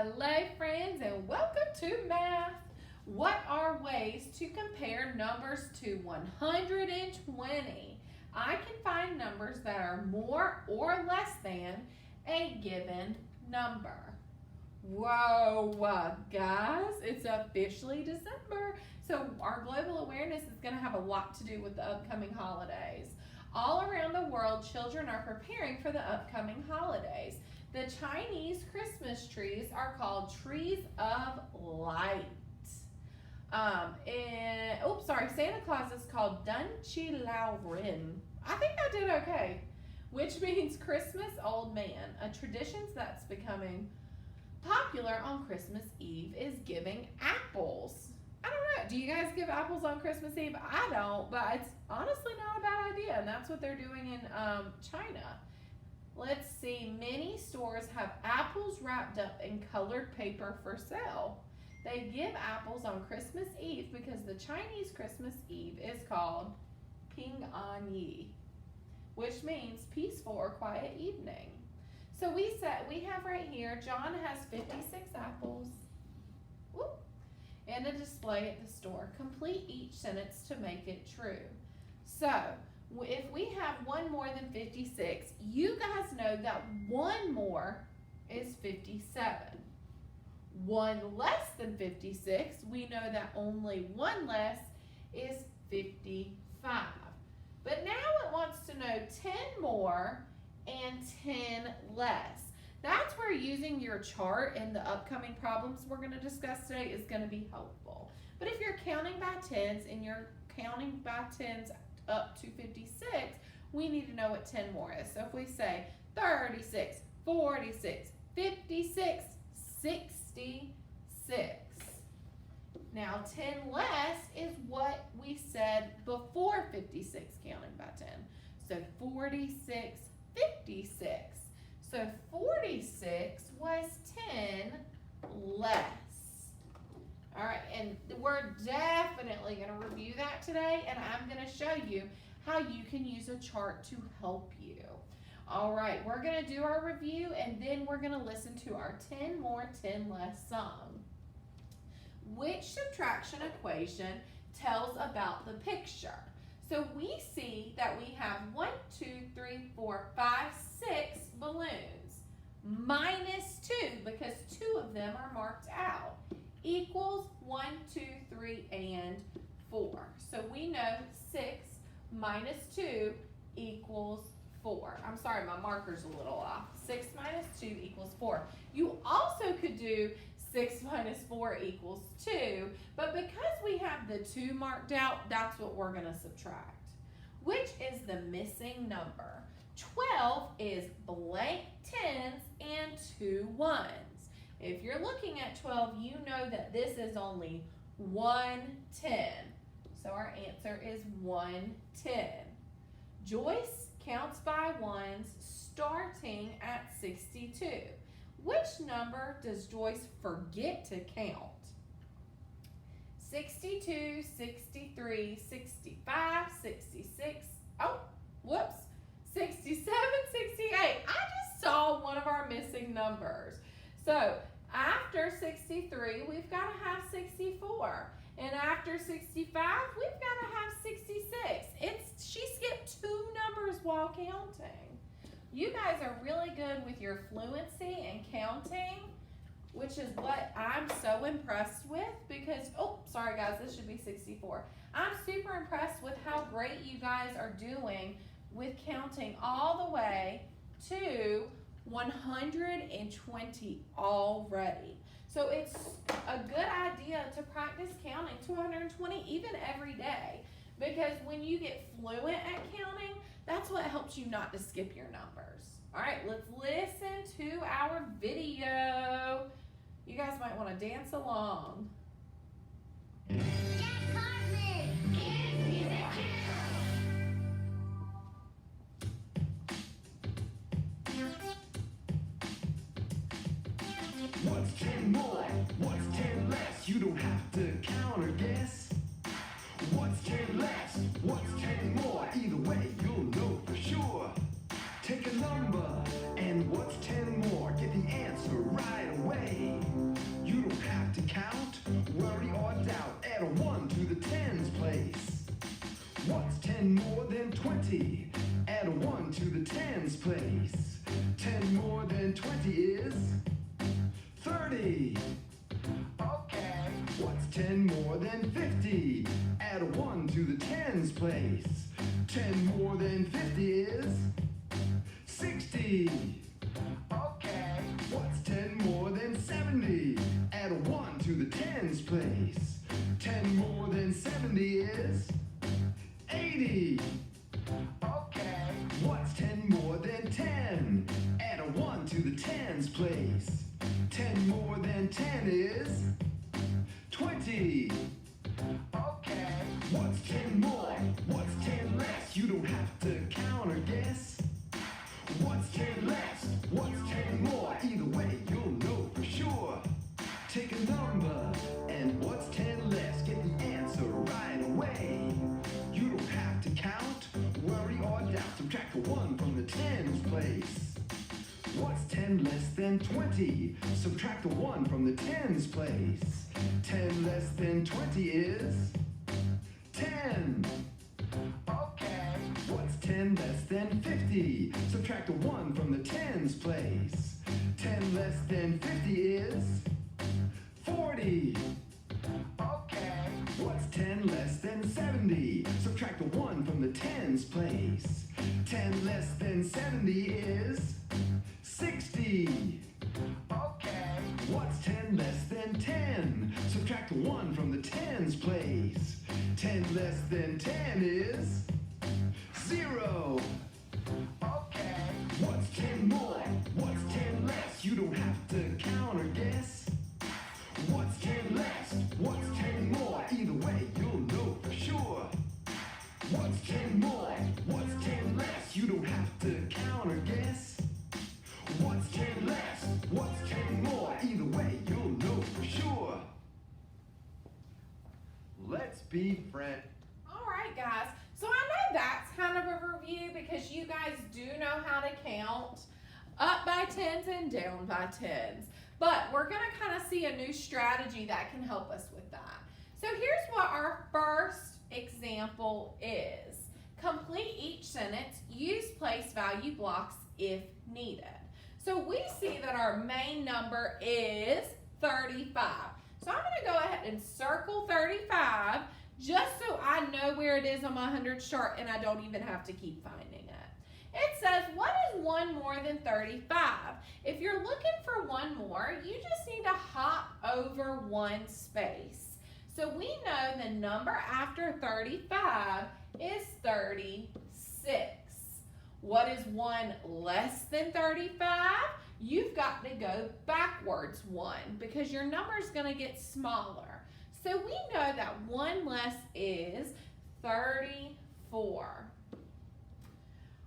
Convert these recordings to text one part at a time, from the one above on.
Hello friends and welcome to math. What are ways to compare numbers to 120? I can find numbers that are more or less than a given number. Whoa, guys, it's officially December. So our global awareness is going to have a lot to do with the upcoming holidays. All around the world, children are preparing for the upcoming holidays. The Chinese Christmas trees are called trees of light. Santa Claus is called Dan Chi Lao Rin. I think I did okay, which means Christmas old man. A tradition that's becoming popular on Christmas Eve is giving apples. I don't know. Do you guys give apples on Christmas Eve? I don't, but it's honestly not a bad idea, and that's what they're doing in China. Let's see. Many stores have apples wrapped up in colored paper for sale. They give apples on Christmas Eve because the Chinese Christmas Eve is called Ping An Yi, which means peaceful or quiet evening. So we have right here, John has 56 apples. Whoop. And a display at the store. Complete each sentence to make it true. So, if we have one more than 56, you guys know that one more is 57. One less than 56, we know that only one less is 55. But now it wants to know 10 more and 10 less. That's where using your chart and the upcoming problems we're going to discuss today is going to be helpful. But if you're counting by tens and you're counting by tens up to 56, we need to know what 10 more is. So if we say 36, 46, 56, 66. Now 10 less is what we said before 56 counting by 10. So 46, 56. So 46 was 10 less. All right, and we're definitely going to review that today, and I'm going to show you how you can use a chart to help you. All right, we're going to do our review, and then we're going to listen to our 10 more, 10 less song. Which subtraction equation tells about the picture? So we see that we have 1, 2, 3, 4, 5, 6 balloons. Minus 2, because 2 of them are marked out, equals 1, 2, 3, and 4. So we know 6 minus 2 equals 4. I'm sorry, my marker's a little off. 6 minus 2 equals 4. You also could do 6 minus 4 equals 2, but because we have the 2 marked out, that's what we're going to subtract. Which is the missing number? 12 is blank tens and 2 ones. If you're looking at 12, you know that this is only 1 10. So our answer is 1 10. Joyce counts by ones starting at 62. Which number does Joyce forget to count? 62, 63, 65, 66, 67, 68. I just saw one of our missing numbers. So after 63, we've got to have 64. And after 65, we've got to have 66. She skipped 2 numbers while counting. You guys are really good with your fluency and counting, which is what I'm so impressed with because, sorry guys, this should be 64. I'm super impressed with how great you guys are doing with counting all the way to 120 already. So it's a good idea to practice counting to 120 even every day, because when you get fluent at counting, that's what helps you not to skip your numbers. All right, let's listen to our video. You guys might want to dance along. What's 10 more? What's 10 less? You don't have to count or guess. What's 10 less? What's 10 more? Either way, you'll know for sure. Take a number and what's 10 more? Get the answer right away. You don't have to count, worry or doubt. Add a 1 to the tens place. What's 10 more than 20? Add a 1 to the tens place. 10 more than 20 is 30. Okay. What's 10 more than 50? Add a 1 to the tens place. 10 more than 50 is 60. Okay. What's 10 more than 70? Add a 1 to the tens place. 10 more than 70 is 80. Okay. What's 10 more than 10? Add a 1 to the tens place. 10 more than 10 is 20. Okay. What's 10 more? What's 10 less? You don't have to count or guess. What's 10 less? What's 10 more? Either way, you'll know for sure. Take a number, and what's 10 less? Get the answer right away. You don't have to count, worry or doubt. Subtract a 1 from the tens place. What's 10 less than 20? Subtract a 1 from the tens place. 10 less than 20 is 10. Okay. What's 10 less than 50? Subtract a 1 from the tens place. 10 less than 50 is 40. Okay. What's 10 less than 70? Subtract a 1 from the tens place. 10 less than 70 is 60. Okay. What's 10 less than 10? Subtract a 1 from the tens place. 10 less than 10 is 0. Okay. What's 10 more? What's 10 less? You don't have to count or guess. What's 10 less? What's 10 more? Either way, you'll know for sure. What's 10 more? What's 10 less? You don't have to count or guess. What's 10 less? What's 10 more? Either way, you'll know for sure. Let's be friends. All right, guys. So I know that's kind of a review because you guys do know how to count up by tens and down by tens. But we're going to kind of see a new strategy that can help us with that. So here's what our first example is. Complete each sentence. Use place value blocks if needed. So we see that our main number is 35. So I'm going to go ahead and circle 35 just so I know where it is on my hundreds chart and I don't even have to keep finding it. It says, what is 1 more than 35? If you're looking for 1 more, you just need to hop over 1 space. So we know the number after 35 is 36. What is 1 less than 35? You've got to go backwards 1 because your number is going to get smaller. So we know that 1 less is 34.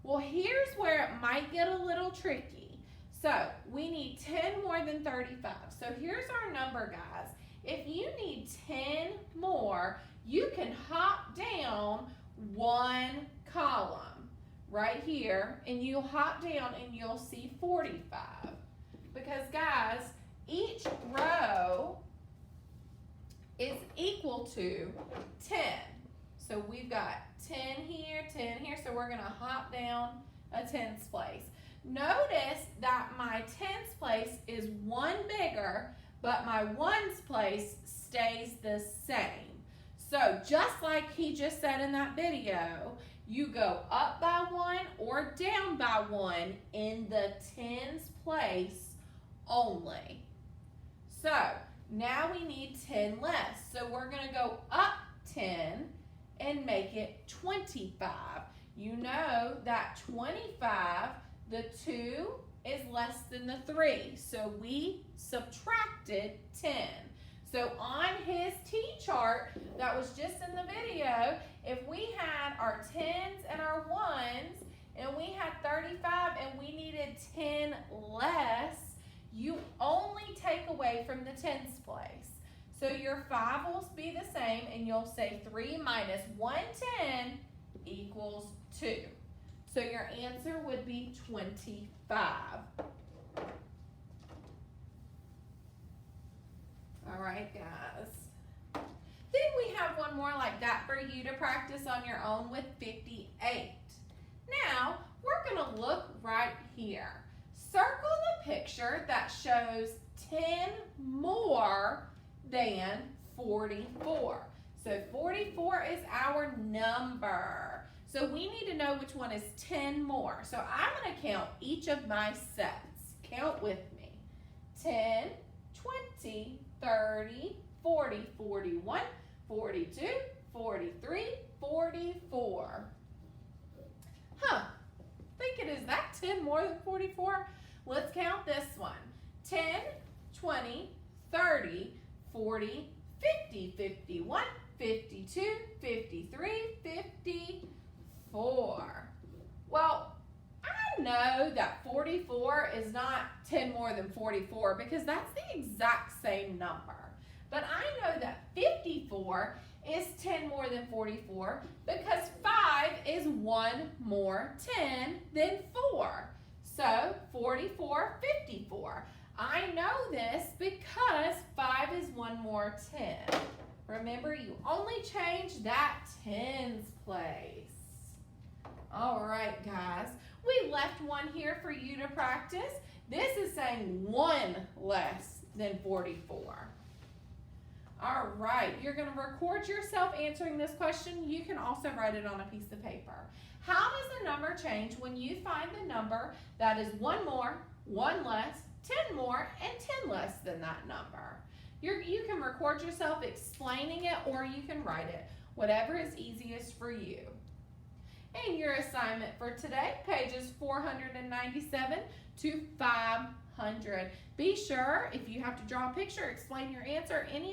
Well, here's where it might get a little tricky. So we need 10 more than 35. So here's our number, guys. If you need 10 more, you can hop down 1 column right here, and you'll hop down and you'll see 45. Because, guys, each row is equal to 10. So we've got 10 here, so we're going to hop down a tens place. Notice that my tens place is 1 bigger, but my ones place stays the same. So just like he just said in that video, you go up by 1 or down by 1 in the tens place only. So now we need 10 less. So we're going to go up 10 and make it 25. You know that 25, the 2 is less than the 3. So we subtracted 10. So on his T-chart that was just in the video, if we had our 10s and our 1s, and we had 35 and we needed 10 less, you only take away from the tens place. So your 5 will be the same, and you'll say 3 minus 110 equals 2. So your answer would be 25. right, guys. Then we have one more like that for you to practice on your own with 58. Now, we're going to look right here. Circle the picture that shows 10 more than 44. So 44 is our number. So we need to know which one is 10 more. So I'm going to count each of my sets. Count with me. 10, 20, 30, 40, 41, 42, 43, 44. Thinking, is that 10 more than 44? Let's count this one. 10, 20, 30, 40, 50, 51, 52, 53, 54. Well, I know that 44 is not 10 more than 44 because that's the exact same number. But I know that 54 is 10 more than 44 because 5 is 1 more 10 than 4. So 44, 54. I know this because 5 is 1 more 10. Remember, you only change that tens place. All right, guys. We left one here for you to practice. This is saying 1 less than 44. All right, you're going to record yourself answering this question. You can also write it on a piece of paper. How does a number change when you find the number that is 1 more, 1 less, 10 more, and 10 less than that number? You can record yourself explaining it or you can write it, whatever is easiest for you. And your assignment for today, pages 497 to 500. Be sure, if you have to draw a picture, explain your answer, any